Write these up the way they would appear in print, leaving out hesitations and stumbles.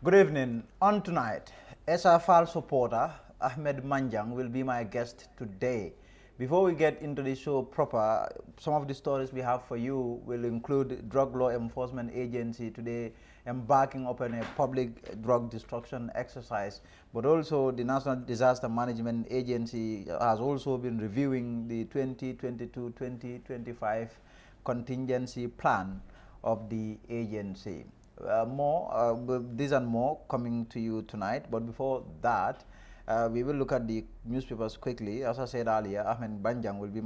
Good evening. On tonight, SFL supporter Ahmed Manjang will be my guest today. Before we get into the show proper, some of the stories we have for you will include Drug Law Enforcement Agency today embarking upon a public drug destruction exercise, but also the National Disaster Management Agency has also been reviewing the 2022-2025 contingency plan of the agency. These and more coming to you tonight, but before that, we will look at the newspapers quickly. As I said earlier, Ahmed Manjang will be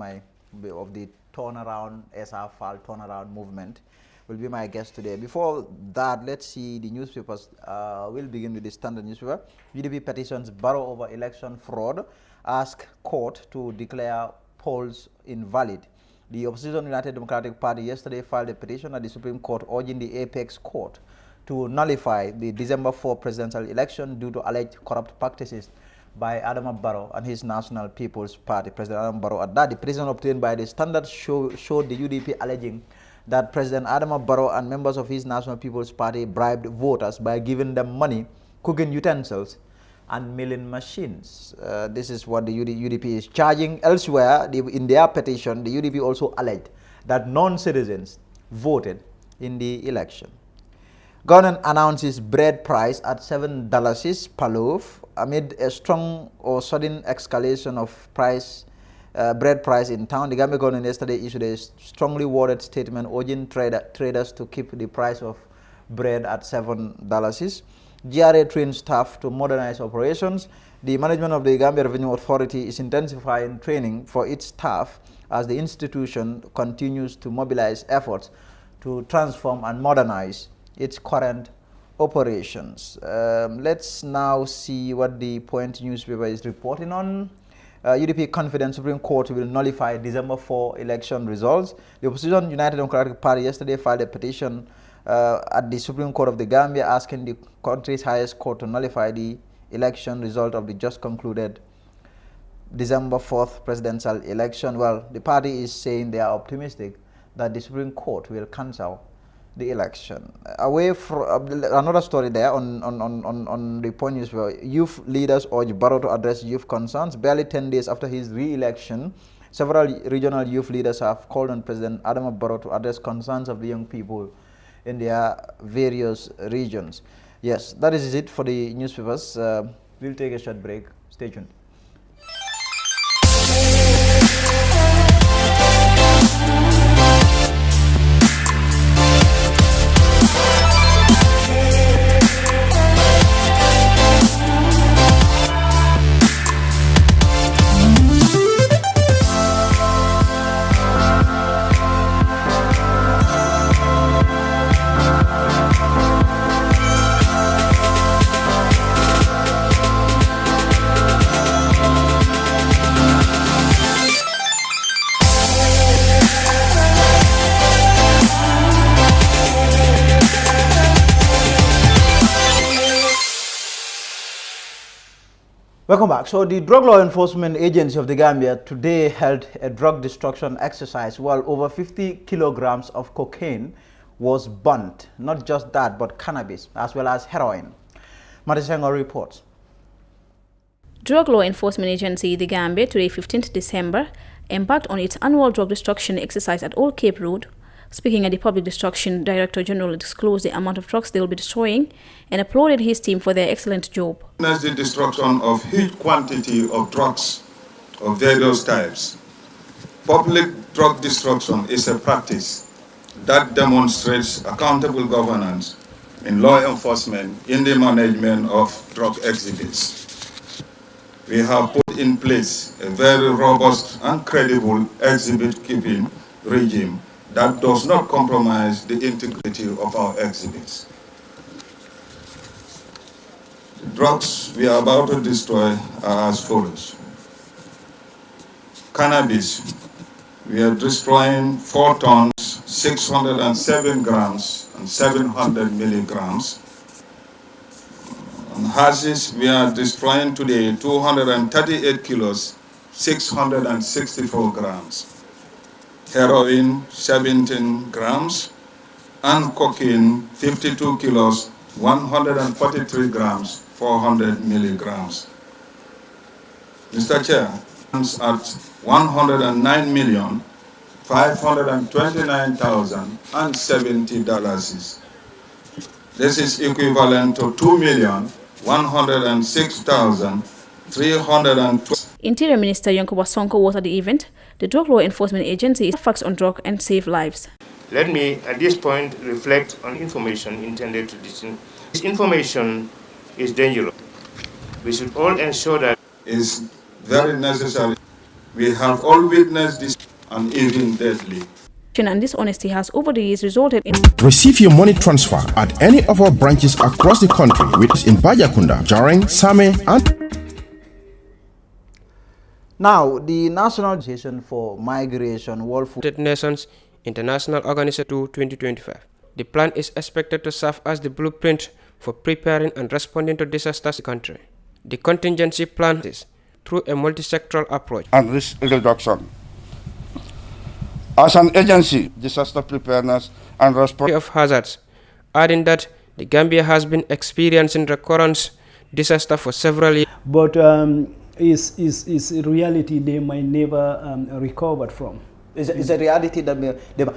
of the turnaround SFL turnaround movement will be my guest today. Before that, let's see the newspapers. We'll begin with the Standard newspaper. UDP petitions Barrow over election fraud, ask court to declare polls invalid. The opposition United Democratic Party yesterday filed a petition at the Supreme Court urging the apex court to nullify the December 4 presidential election due to alleged corrupt practices by Adama Barrow and his National People's Party. President Adama Barrow. At that, the petition obtained by the Standard showed the UDP alleging that President Adama Barrow and members of his National People's Party bribed voters by giving them money, cooking utensils, and milling machines. This is what the UDP is charging. Elsewhere, in their petition, the UDP also alleged that non-citizens voted in the election. Government announces bread price at $7 per loaf amid a strong or sudden escalation of bread price in town. The Gambia government yesterday issued a strongly worded statement urging traders to keep the price of bread at $7. GRA trains staff to modernize operations. The management of the Gambia Revenue Authority is intensifying training for its staff as the institution continues to mobilize efforts to transform and modernize its current operations. Let's now see what the Point newspaper is reporting on. UDP confident Supreme Court will nullify December 4 election results. The opposition United Democratic Party yesterday filed a petition at the Supreme Court of the Gambia asking the country's highest court to nullify the election result of the just concluded December 4th presidential election. Well, the party is saying they are optimistic that the Supreme Court will cancel the election. Away from another story there on the Point newspaper, youth leaders urge Barrow to address youth concerns. Barely 10 days after his re-election, several regional youth leaders have called on President Adama Barrow to address concerns of the young people in their various regions. Yes, that is it for the newspapers. We'll take a short break. Stay tuned. Welcome back. So the Drug Law Enforcement Agency of the Gambia today held a drug destruction exercise while over 50 kilograms of cocaine was burnt. Not just that, but cannabis as well as heroin. Matisengo reports. Drug Law Enforcement Agency, the Gambia, today 15th December, embarked on its annual drug destruction exercise at Old Cape Road. Speaking at the Public Destruction, Director General disclosed the amount of drugs they will be destroying and applauded his team for their excellent job. The destruction of huge quantity of drugs of various types. Public drug destruction is a practice that demonstrates accountable governance in law enforcement in the management of drug exhibits. We have put in place a very robust and credible exhibit keeping regime that does not compromise the integrity of our exhibits. The drugs we are about to destroy are as follows. Cannabis, we are destroying 4 tons, 607 grams, and 700 milligrams. On hashish, we are destroying today 238 kilos, 664 grams. Heroin, 17 grams, and cocaine, 52 kilos, 143 grams, 400 milligrams. Mr. Chair, at 109,529,070. This is equivalent to 2,106,320. Interior Minister Yankuba Sonko was at the event. The Drug Law Enforcement Agency is focused on drug and save lives. Let me, at this point, reflect on information intended to this information is dangerous. We should all ensure that is very necessary. We have all witnessed this and even deadly. And dishonesty has over the years resulted in... Receive your money transfer at any of our branches across the country with us in Bajakunda, Jareng, Same and... Now, the National Association for Migration World Food United Nations International Organization to 2025. The plan is expected to serve as the blueprint for preparing and responding to disasters in the country. The contingency plan is through a multi-sectoral approach and risk reduction. As an agency, disaster preparedness and response of hazards, adding that the Gambia has been experiencing recurrent disaster for several years. But is a reality they might never recover from. It's a reality that they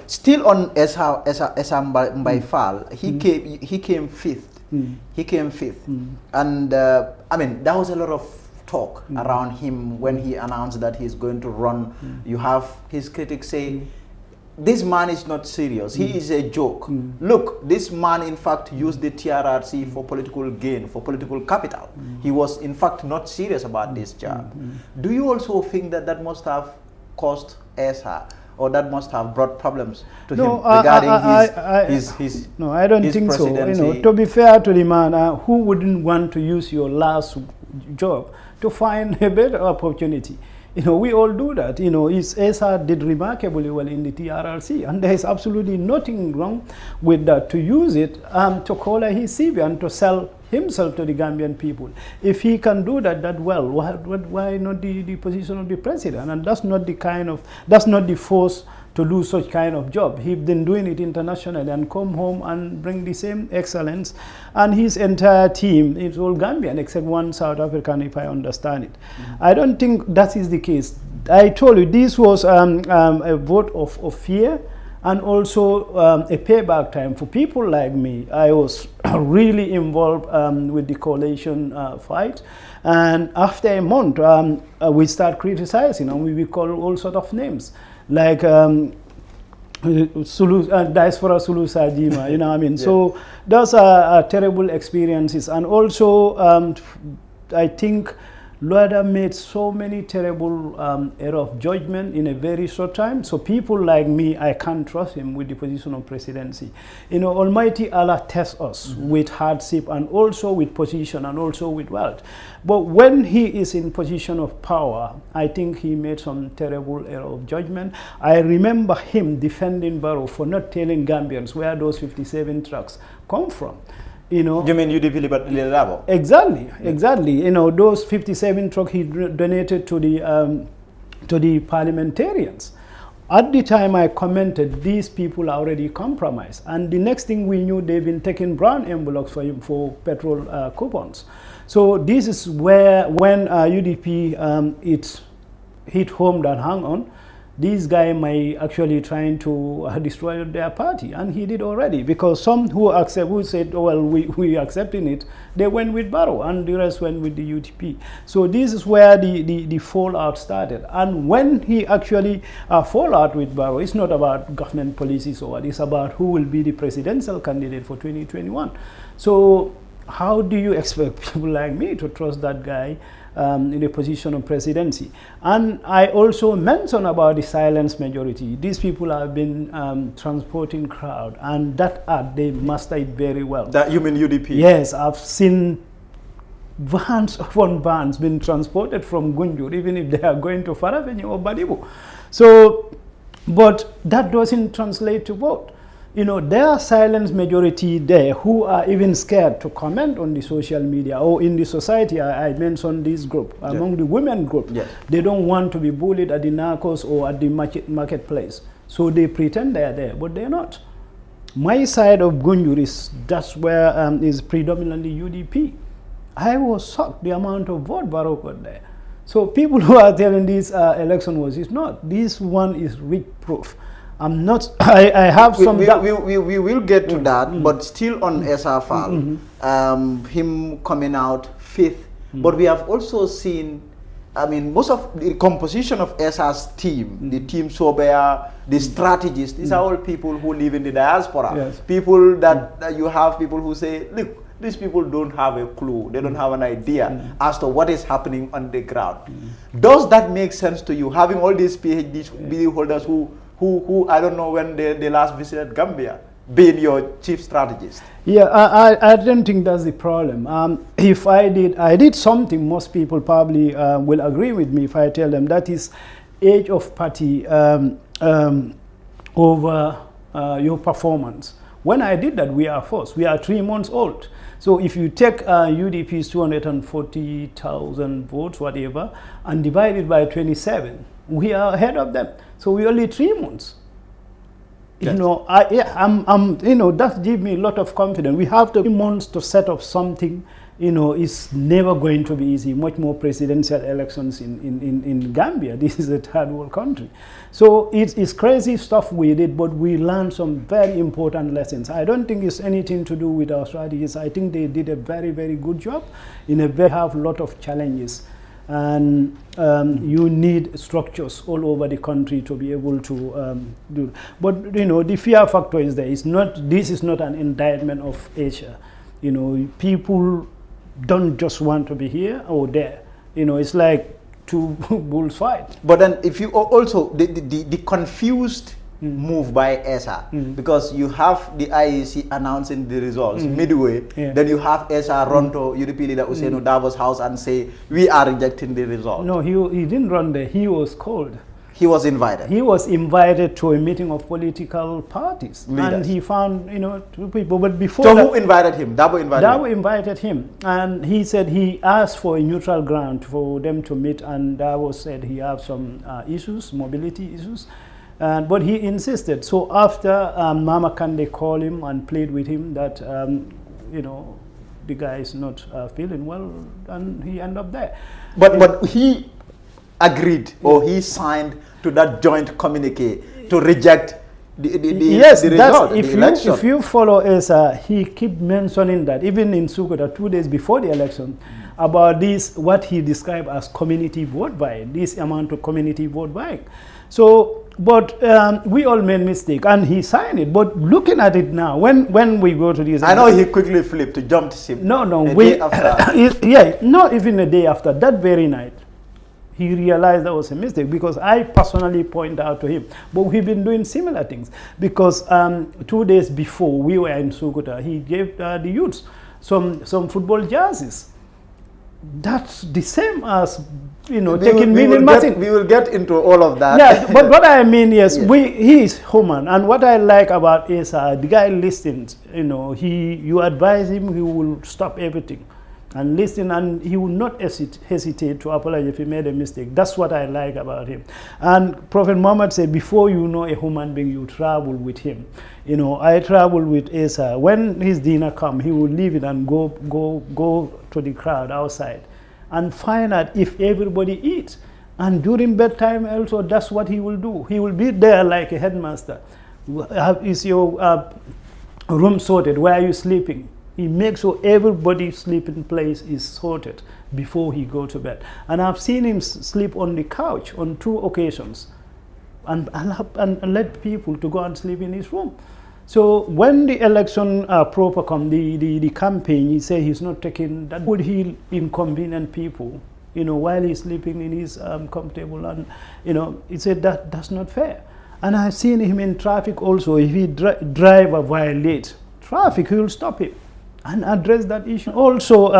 still on Esam Fall. He came fifth. He came fifth, and I mean there was a lot of talk around him when he announced that he's going to run. You have his critics say, this man is not serious. He is a joke. Look, this man in fact used the TRRC for political gain, for political capital. He was in fact not serious about this job. Do you also think that that must have cost ESA, or that must have brought problems to him regarding his no, I don't think so. You know, to be fair to the man, who wouldn't want to use your last job to find a better opportunity? You know, we all do that. You know, ESA did remarkably well in the TRRC, and there is absolutely nothing wrong with that, to use it to color his CV and to sell himself to the Gambian people. If he can do that well, why not the position of the president? And that's not the force to do such kind of job. He's been doing it internationally and come home and bring the same excellence. And his entire team is all Gambian except one South African, if I understand it. I don't think that is the case. I told you this was a vote of fear, and also a payback time for people like me. I was really involved with the coalition fight, and after a month we start criticizing, and we call all sort of names like Diaspora Sulu Sajima, you know what I mean? Yeah. So those are terrible experiences, and also I think Luada made so many terrible error of judgment in a very short time. So people like me, I can't trust him with the position of presidency. You know, Almighty Allah tests us with hardship, and also with position, and also with wealth. But when he is in position of power, I think he made some terrible error of judgment. I remember him defending Barrow for not telling Gambians where those 57 trucks come from. You know, you mean UDP Labo? Exactly, exactly. You know, those 57 trucks he donated to the parliamentarians. At the time I commented, these people are already compromised, and the next thing we knew, they've been taking brown envelopes for petrol coupons. So this is where, when UDP it hit home and hung on, this guy might actually trying to destroy their party, and he did already, because some who said, oh, well, we accepting it, they went with Barrow, and the rest went with the UTP. So this is where the fallout started. And when he actually fall out with Barrow, it's not about government policies or what, it's about who will be the presidential candidate for 2021. So how do you expect people like me to trust that guy in a position of presidency? And I also mentioned about the silent majority. These people have been transporting crowd, and that they master it very well. That you mean UDP? Yes, I've seen vans upon vans being transported from Gunjur, even if they are going to Faravenue or Badibu. So, but that doesn't translate to vote. You know, there are silent majority there who are even scared to comment on the social media or in the society. I mentioned this group, among the women group. Yes. They don't want to be bullied at the narcos or at the marketplace. So they pretend they are there, but they're not. My side of Gunjur that's where is predominantly UDP. I was shocked the amount of vote Barrow got there. So people who are telling this election it's not. This one is weak proof. I'm not. I have some. We will get to that, but still on SRFAL, him coming out fifth. But we have also seen, I mean, most of the composition of SR's team, the team Sobea, the strategists, these are all people who live in the diaspora. Yes. People that you have people who say, look, these people don't have a clue. They don't have an idea as to what is happening on the ground. Does that make sense to you, having all these PhD holders who I don't know when they last visited Gambia, being your chief strategist? Yeah, I don't think that's the problem. If I did something, most people probably will agree with me if I tell them that is age of party over your performance. When I did that, we are first. We are 3 months old. So if you take UDP's 240,000 votes, whatever, and divide it by 27, we are ahead of them. So we're only 3 months. Yes. You know, that gives me a lot of confidence. We have 3 months to set up something. You know, it's never going to be easy. Much more presidential elections in Gambia. This is a third world country. So it's crazy stuff we did, but we learned some very important lessons. I don't think it's anything to do with our strategies. I think they did a very, very good job. Have a lot of challenges. And you need structures all over the country to be able to do. But you know, the fear factor is there. This is not an indictment of Asia. You know, people don't just want to be here or there. You know, it's like two bulls fight. But then, if you also the confused move by ESA, because you have the IEC announcing the results midway, then you have ESA run to UDP leader Usainu Dabo's house and say, we are rejecting the result. No, he didn't run there. He was called. He was invited. He was invited to a meeting of political parties, leaders. And he found 2 people. But before so who invited him? Dabo invited him. Dabo invited him, and he said he asked for a neutral ground for them to meet, and Dabo said he had some issues, mobility issues. But he insisted. So after Mama Kande called him and played with him that, the guy is not feeling well, and he ended up there. But he agreed, or he signed to that joint communique to reject the result, the election. If you follow ESA, he keep mentioning that, even in Sukuta 2 days before the election, about this, what he described as community vote buying, this amount of community vote buying. So, but we all made mistake, and he signed it. But looking at it now, when we go to this, I know he quickly flipped to jump ship. No, day after. Not even a day after. That very night, he realized that was a mistake, because I personally pointed out to him. But we've been doing similar things, because 2 days before we were in Sukuta, he gave the youths some football jerseys. That's the same as taking we will get into all of that. Yeah, but what I mean is, he is human, and what I like about is the guy listens. You advise him, he will stop everything and listen, and he will not hesitate to apologize if he made a mistake. That's what I like about him. And Prophet Muhammad said, before you know a human being, you travel with him. I travel with Isa. When his dinner come, he will leave it and go to the crowd outside and find out if everybody eats. And during bedtime also, that's what he will do. He will be there like a headmaster. Is your room sorted? Where are you sleeping? He makes sure everybody's sleeping place is sorted before he go to bed. And I've seen him sleep on the couch on 2 occasions, and let people to go and sleep in his room. So when the election proper come, the campaign, he said he's not taking that. Would he inconvenient people, while he's sleeping in his comfortable, and he said that's not fair. And I've seen him in traffic also. If he drive or violate traffic, he will stop him and address that issue. Also,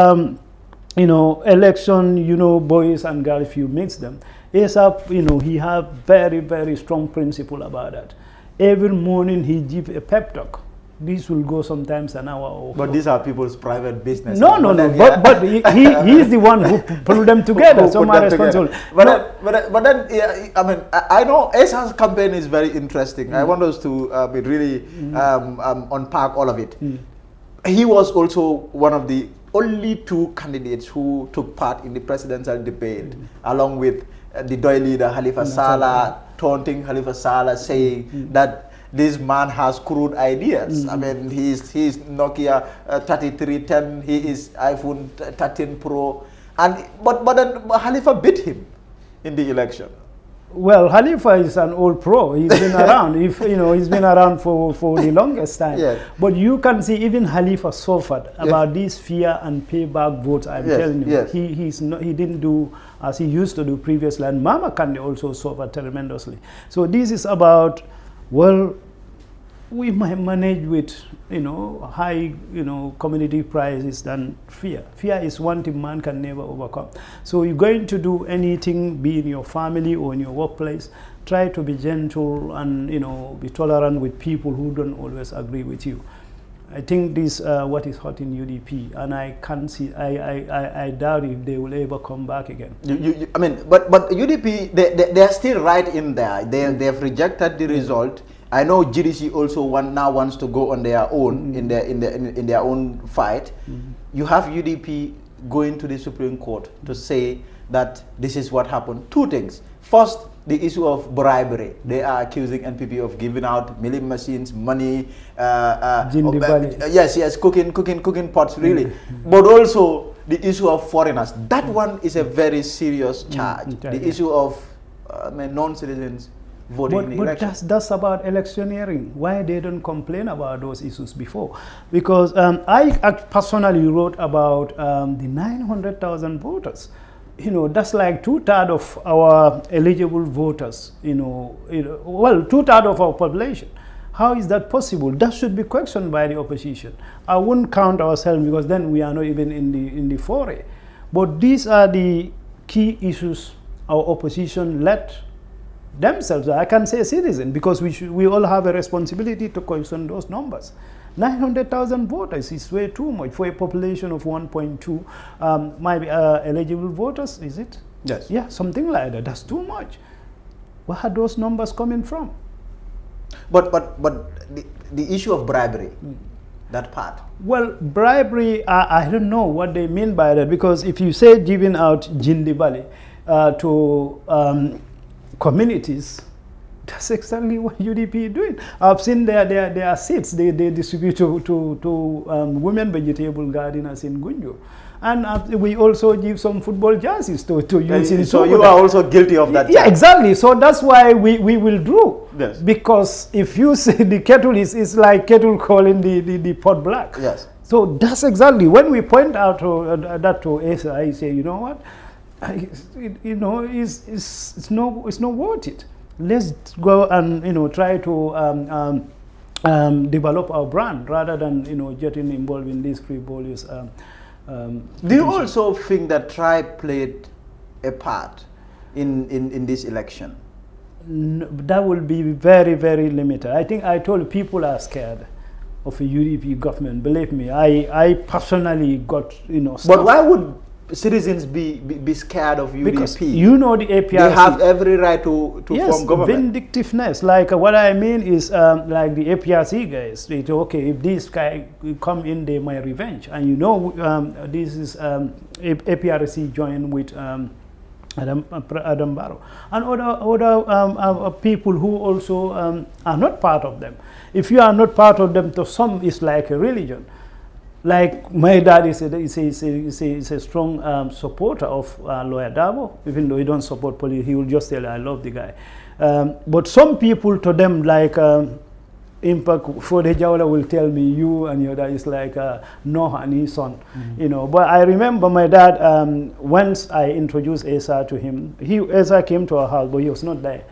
election, boys and girls, if you mix them, ASAP, he have very, very strong principle about that. Every morning he give a pep talk this will go sometimes an hour or But these are people's private business. No, but he is the one who put them together. So my responsible. But then, yeah, I mean, I know Esa's campaign is very interesting. I want us to really unpack all of it. He was also one of the only two candidates who took part in the presidential debate, along with the Doi leader Halifa Sallah, taunting Halifa Sallah, saying that this man has crude ideas. I mean, he's Nokia 3310, he is iPhone 13 Pro, and but then Halifa beat him in the election. Well, Halifa is an old pro. He's been around. He's been around for the longest time. Yes. But you can see even Halifa suffered about these fear and payback votes. I'm telling you, yes. he didn't do as he used to do previously. And Mama Kande also suffered tremendously. So this is about, well, we might manage with high commodity prices than fear. Fear is one thing man can never overcome. So you're going to do anything, be in your family or in your workplace, try to be gentle and be tolerant with people who don't always agree with you. I think this what is hot in UDP, and I can't see. I doubt if they will ever come back again. I mean, but UDP they are still right in there. They have rejected the result. I know GDC also now wants to go on their own in their own fight. You have UDP going to the Supreme Court to say that this is what happened. Two things. First, the issue of bribery. They are accusing NPP of giving out milling machines, money, yes, cooking pots, really. But also the issue of foreigners. That one is a very serious charge. The issue of non-citizens voting in the election. But that's about electioneering. Why they don't complain about those issues before? Because I personally wrote about the 900,000 voters. That's like 2/3 of our eligible voters. Well, 2/3 of our population. How is that possible? That should be questioned by the opposition. I wouldn't count ourselves because then we are not even in the foray. But these are the key issues our opposition let themselves, I can say citizen, because we all have a responsibility to question those numbers. 900,000 voters is way too much for a population of 1.2 might be eligible voters, is it? Yes. Yeah, something like that. That's too much. Where are those numbers coming from? But the issue of bribery, that part. Well, bribery, I don't know what they mean by that, because if you say giving out Jindibali to communities, that's exactly what UDP is doing. I've seen their seats they distribute to women vegetable gardeners in Gunjo. And we also give some football jerseys to use in So you are also guilty of that. Yeah, exactly. So that's why we will do. Yes. Because if you say the kettle is like kettle calling the pot black. Yes. So that's exactly when we point out that to Asa, I say, you know what? It's not worth it. Let's go and try to develop our brand rather than getting involved in these frivolous. Do you also think that tribe played a part in this election? No, that will be very, very limited. I think I told people are scared of a UDP government. Believe me, I personally got But why would citizens be scared of UDP? Because the APRC. They have every right to form government. Vindictiveness. Like what I mean is like the APRC guys. They say, okay, if this guy come in, they my revenge. And this is APRC joined with Adam Barrow and other people who also are not part of them. If you are not part of them, to some it's like a religion. Like my dad is a strong supporter of Lawyer Dabo. Even though he don't support police, he will just tell, I love the guy. But some people, to them, like Impact for the Jawla will tell me, you and your dad is like Noah and his son. But I remember my dad, once I introduced Asa to him, Asa came to our house, but he was not there.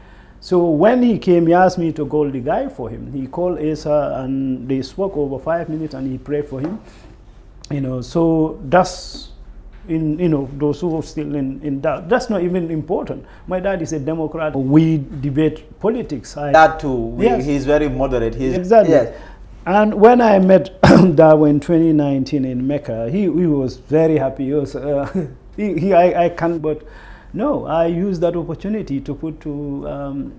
So when he came, he asked me to call the guy for him. He called Asa and they spoke over 5 minutes and he prayed for him. So that's those who are still in doubt. That's not even important. My dad is a Democrat. We debate politics. That too. Yes. He's very moderate. Exactly. Yes. And when I met Darwin in 2019 in Mecca, he was very happy. He was, I can't, but no, I used that opportunity to put to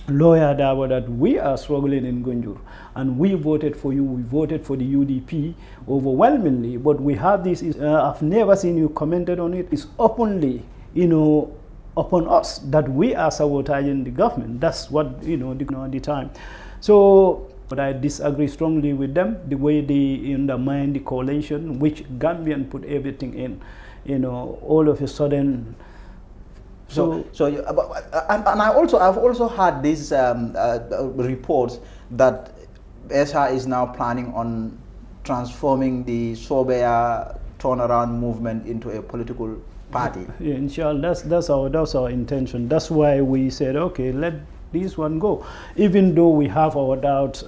lawyer Darwin that we are struggling in Gunjur, and we voted for you. We voted for the UDP overwhelmingly, but we have this. I've never seen you commented on it. It's openly, upon us that we are sabotaging the government. That's what at the time. So. But I disagree strongly with them, the way they undermine the coalition, which Gambian put everything in, all of a sudden. And I've also heard these reports that SR is now planning on transforming the Sobea turnaround movement into a political party. Yeah, inshallah, that's our intention. That's why we said, okay, let this one go. Even though we have our doubts,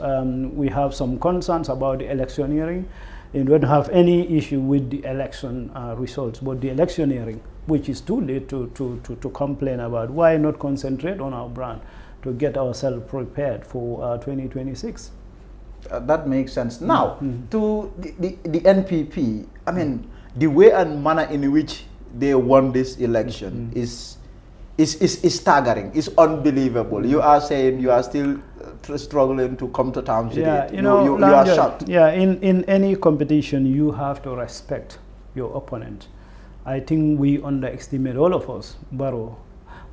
we have some concerns about the electioneering, and don't have any issue with the election results, but the electioneering, which is too late to complain about. Why not concentrate on our brand to get ourselves prepared for 2026? That makes sense. Now, to the NPP, I mean, the way and manner in which they won this election is staggering. It's unbelievable. You are saying you are still struggling to come to terms with it. You are shocked. Yeah, in any competition, you have to respect your opponent. I think we underestimate, all of us, Barrow.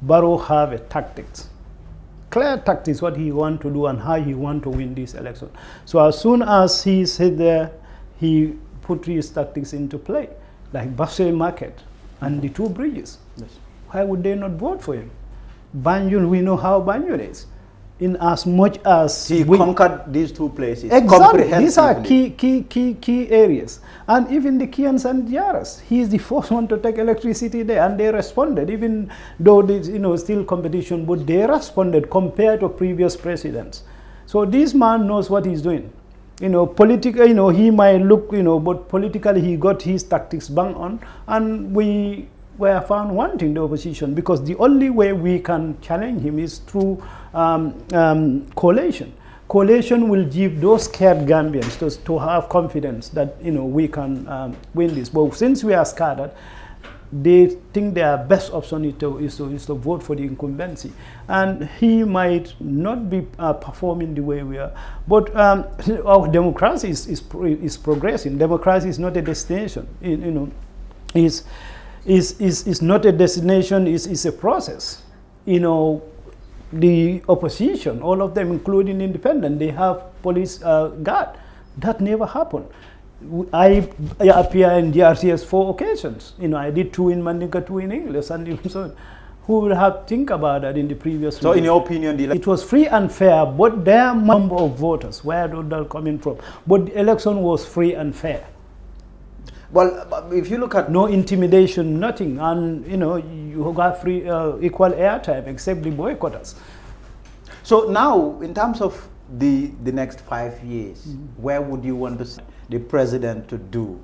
Barrow have a tactics, clear tactics, what he want to do and how he want to win this election. So as soon as he said there, he put his tactics into play, like Basel Market and the two bridges. Yes. Why would they not vote for him? Banjul, we know how Banjul is. In as much as he conquered these two places. Exactly. These are key areas. And even the Kians and Jaras, he is the first one to take electricity there, and they responded, even though there's still competition, but they responded compared to previous presidents. So this man knows what he's doing. Politically, he might look, but politically he got his tactics bang on, and we were found wanting the opposition, because the only way we can challenge him is through coalition. Coalition will give those scared Gambians to have confidence that we can win this. But since we are scattered, they think their best option is to vote for the incumbency, and he might not be performing the way we are. But our democracy is progressing. Democracy is not a destination. Is not a destination, is a process. The opposition, all of them, including independent, they have police guard. That never happened. I appear in DRCS 4 occasions. I did 2 in Mandinka, 2 in English, and so who will have think about that in the previous? So, in your opinion, it was free and fair, but their number of voters, where are they coming from? But the election was free and fair. Well, if you look at no intimidation, nothing, and you got free equal airtime, except the boycotters. So now, in terms of the next 5 years, where would you want the president to do?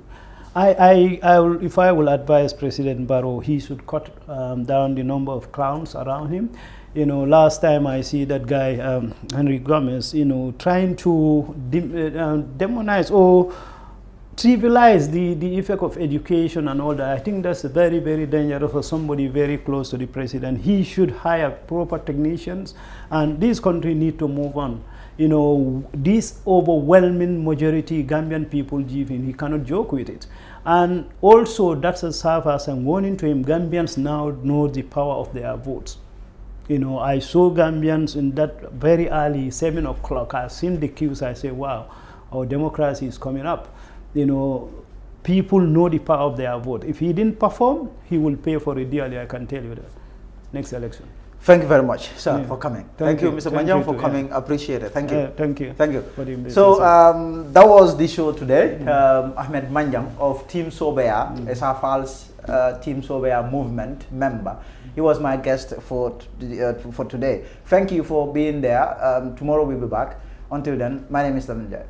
If I will advise President Barrow, he should cut down the number of clowns around him. Last time I see that guy Henry Gomez, trying to demonize or trivialize the effect of education and all that. I think that's very, very dangerous for somebody very close to the president. He should hire proper technicians, and this country need to move on. This overwhelming majority Gambian people give him, he cannot joke with it. And also, that's a serve as a warning to him. Gambians now know the power of their votes. I saw Gambians in that very early 7 o'clock. I've seen the queues. I say, wow, our democracy is coming up. People know the power of their vote. If he didn't perform, he will pay for it dearly, I can tell you that. Next election. Thank you very much, sir, for coming. Thank you, Mr. Manjang, for coming. Appreciate it. Thank you. Thank you. Thank you. So that was the show today. Ahmed Manjang of Team Sobea, SRFAL's Team Sobea movement member. He was my guest for today. Thank you for being there. Tomorrow we'll be back. Until then, my name is Ahmed Manjang.